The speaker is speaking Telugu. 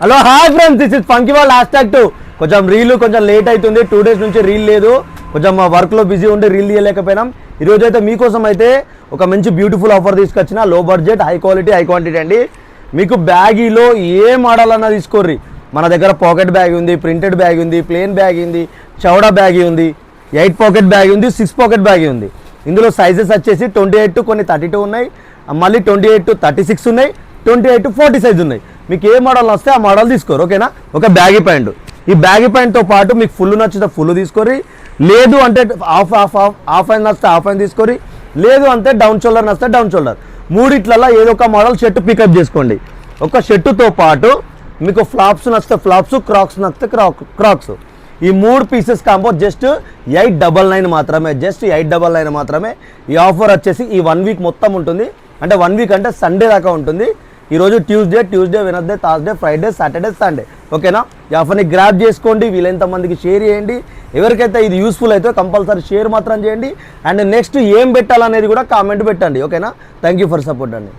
Hello hi friends, this is funky world #2. కొంచెం రీల్ కొంచెం లేట్ అవుతుంది, 2 days నుంచి రీల్ లేదు, కొంచెం వర్క్లో బిజీ ఉండి రీల్ తీయలేకపోయినాం. ఈరోజు అయితే మీకోసం అయితే ఒక మంచి బ్యూటిఫుల్ ఆఫర్ తీసుకొచ్చిన, లో budget high quality high quantity అండి. మీకు బ్యాగీలో ఏ మోడల్ అన్నా తీసుకోర్రి. మన దగ్గర పాకెట్ బ్యాగ్ ఉంది, ప్రింటెడ్ బ్యాగ్ ఉంది, ప్లెయిన్ బ్యాగ్ ఉంది, చౌడా బ్యాగ్ ఉంది, 8 పాకెట్ బ్యాగ్ ఉంది, 6 పాకెట్ బ్యాగ్ ఉంది. ఇందులో సైజెస్ వచ్చేసి 28 to కొన్ని 32 ఉన్నాయి, మళ్ళీ 28 to 36 ఉన్నాయి, 28 to 40 సైజు ఉన్నాయి. మీకు ఏ మోడల్ వస్తే ఆ మోడల్ తీసుకోరు, ఓకేనా. ఒక బ్యాగీ ప్యాంట్, ఈ బ్యాగీ ప్యాంట్తో పాటు మీకు ఫుల్ నచ్చితే ఫుల్ తీసుకోరి, లేదు అంటే హాఫ్ హ్యాండ్ నచ్చితే హాఫ్ హ్యాండ్ తీసుకోరి, లేదు అంటే డౌన్ షోల్డర్ నచ్చితే డౌన్ షోల్డర్. మూడిట్లలో ఏదో ఒక మోడల్ షర్ట్ పికప్ చేసుకోండి. ఒక షర్టుతో పాటు మీకు ఫ్లాప్స్ నచ్చితే ఫ్లాప్స్, క్రాక్స్ నచ్చితే క్రాక్స్. ఈ 3 పీసెస్ కాంబో జస్ట్ 899 మాత్రమే, జస్ట్ 899 మాత్రమే. ఈ ఆఫర్ వచ్చేసి ఈ 1 వీక్ మొత్తం ఉంటుంది, అంటే 1 వీక్ అంటే సండే దాకా ఉంటుంది. ఈరోజు Tuesday, Wednesday, Thursday, Friday, Saturday, Sunday, ఓకేనా. ఈ ఆఫర్ని గ్రాబ్ చేసుకోండి, వీలైనంత మందికి షేర్ చేయండి. ఎవరికైతే ఇది యూస్ఫుల్ అయితే కంపల్సరీ షేర్ మాత్రం చేయండి. అండ్ నెక్స్ట్ ఏం పెట్టాలనేది కూడా కామెంట్ పెట్టండి, ఓకేనా. థ్యాంక్ యూ ఫర్ సపోర్ట్ అండి.